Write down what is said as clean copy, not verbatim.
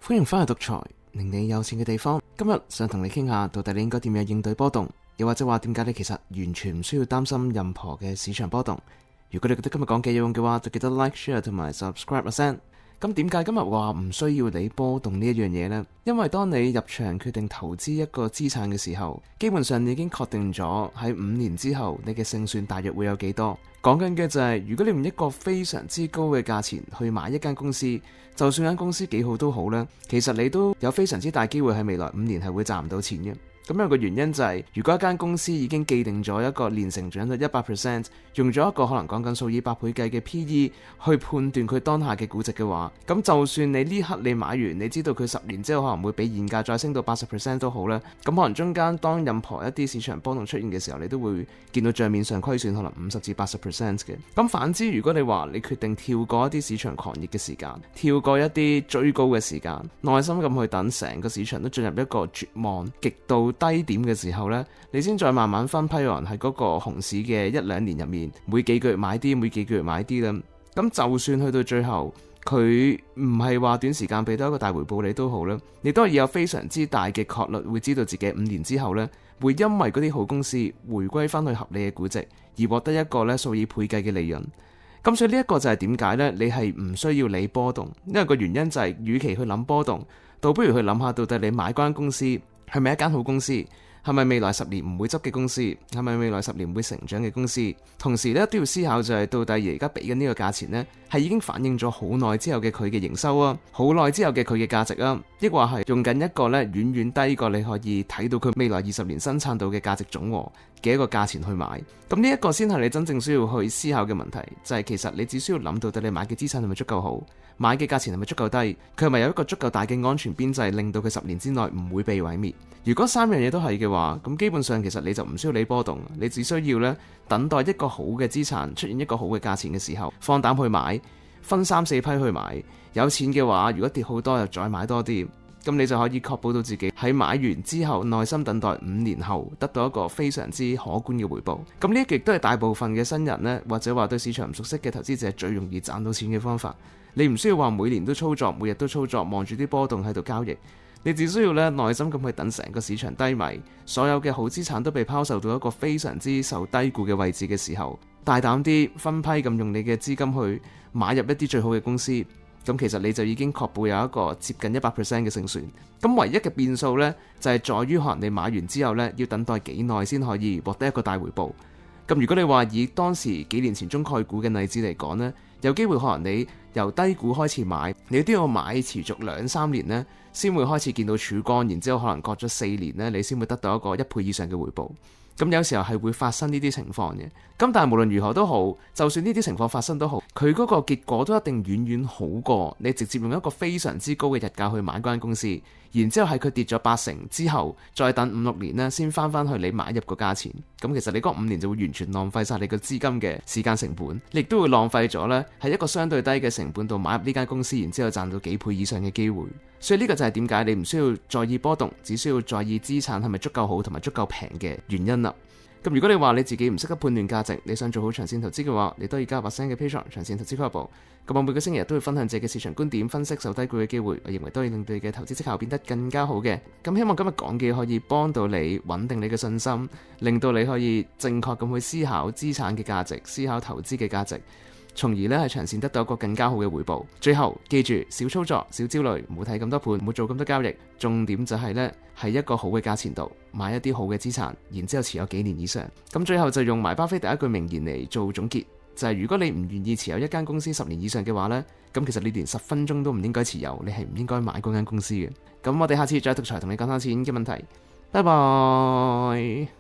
歡迎翻嚟獨裁，令你有錢嘅地方。今日想同你傾下，到底你應該點樣應對波動，又或者話點解你其實完全唔需要擔心任何嘅市場波動。如果你覺得今日講嘅有用嘅話，就記得 like、share 同埋 subscribe 一聲。咁點解今日話唔需要理波動呢一樣嘢呢？因為當你入場決定投資一個資產嘅時候，基本上你已經確定咗喺5年之後你嘅勝算大約會有幾多。講緊嘅就係，如果你用一個非常之高嘅價錢去買一間公司，就算間公司幾好都好啦，其實你都有非常之大機會喺未來5年係會賺唔到錢嘅。咁有個原因就係，如果一間公司已經既定咗一個年成長率 100%， 用咗一個可能講緊數以百倍計嘅 PE 去判斷佢當下嘅估值嘅話，咁就算你呢刻你買完，你知道佢10年之後可能會比現價再升到80% 都好啦，咁可能中間當任何一啲市場波動出現嘅時候，你都會見到帳面上虧損可能50至80% 嘅。咁反之，如果你話你決定跳過一啲市場狂熱嘅時間，跳過一啲追高嘅時間，耐心咁去等成個市場都進入一個絕望極度低點嘅時候呢，你先再慢慢分批喺嗰個熊市嘅1-2年入面，每幾個月買啲，每幾個月買啲啦。咁就算去到最後，佢唔係話短時間俾到一個大回報你都好啦，你都係有非常之大嘅確率會知道自己5年之後呢，會因為嗰啲好公司回歸翻去合理嘅估值，而獲得一個呢數以倍計嘅利潤。咁所以呢一個就係點解呢？你係唔需要理波動，因為個原因就係，與其去諗波動，倒不如去諗下到底你買嗰間公司係咪一間好公司？係咪未來10年唔會執嘅公司？係咪未來10年會成長嘅公司？同時咧都要思考就係，到底而家俾緊呢個價錢呢，係已經反映咗好耐之後嘅佢嘅營收啊，好耐之後嘅佢嘅價值啊，抑或係用緊一個咧遠遠低過你可以睇到佢未來20年生產到嘅價值總和嘅一個價錢去買。咁呢一個先係你真正需要去思考嘅問題，就係其實你只需要諗到底你買嘅資產係咪足夠好，買嘅價錢係咪足夠低，佢係咪有一個足夠大嘅安全邊際，令到佢10年之內唔會被毀滅。如果3樣嘢都係嘅話，咁基本上其實你就唔需要理波動，你只需要咧等待一個好嘅資產出現一個好嘅價錢嘅時候，放膽去買，分3-4批去買。有錢嘅話，如果跌好多又再買多啲，咁你就可以確保到自己喺買完之後耐心等待5年後得到一個非常之可觀嘅回報。咁呢亦都係大部分嘅新人呢，或者話對市場唔熟悉嘅投資者最容易賺到錢嘅方法。你唔需要話每年都操作，每日都操作，望住啲波動喺度交易。你只需要咧耐心咁去等成個市場低迷，所有嘅好資產都被拋售到一個非常之受低估嘅位置嘅時候，大膽啲分批咁用你嘅資金去買入一啲最好嘅公司，咁其實你就已經確保有一個接近 100% 嘅勝算。咁唯一嘅變數呢，就係在於可能你買完之後呢，要等待幾耐先可以獲得一個大回報。咁如果你話以當時幾年前中概股嘅例子嚟講呢，有機會可能你由低股開始買，你都要買持續2-3年呢，先會開始見到曙光，然之後可能隔咗4年呢，你先會得到一個1倍以上嘅回報。咁有時候係會發生呢啲情況嘅。咁但係無論如何都好，就算呢啲情況發生都好，佢嗰個結果都一定遠遠好過你直接用一個非常之高嘅日價去買嗰間公司，然之後係佢跌咗80%之後，再等5-6年呢，先翻去你買入個價錢。咁其實你嗰5年就會完全浪費晒你個資金嘅時間成本，你亦都會浪費咗呢喺一個相對低嘅成本度買入呢間公司，然之後賺到幾倍以上嘅機會。所以呢個就係點解你唔需要在意波動，只需要在意資產係咪足夠好同埋足夠平嘅原因啦。咁如果你話你自己唔識得判斷價值，你想做好長線投資嘅話，你都要加入8%嘅 Patreon 長線投資俱樂部。咁我每個星期日都會分享自己嘅市場觀點，分析受低估嘅機會，我認為都可以令到你嘅投資績效變得更加好嘅。咁希望今日講嘅可以幫到你穩定你嘅信心，令到你可以正確咁去思考資產嘅價值，思考投資嘅價值，從而咧係長線得到一個更加好嘅回報。最後記住，少操作，少焦慮，唔好睇咁多盤，唔好做咁多交易。重點就係咧喺一個好嘅價錢度買一啲好嘅資產，然之後持有幾年以上。咁最後就用埋巴菲特一句名言嚟做總結，就係如果你唔願意持有一間公司10年以上嘅話呢，咁其實你連10分鐘都唔應該持有，你係唔應該買嗰間公司嘅。咁我哋下次再獨裁同你講下錢嘅問題。拜拜。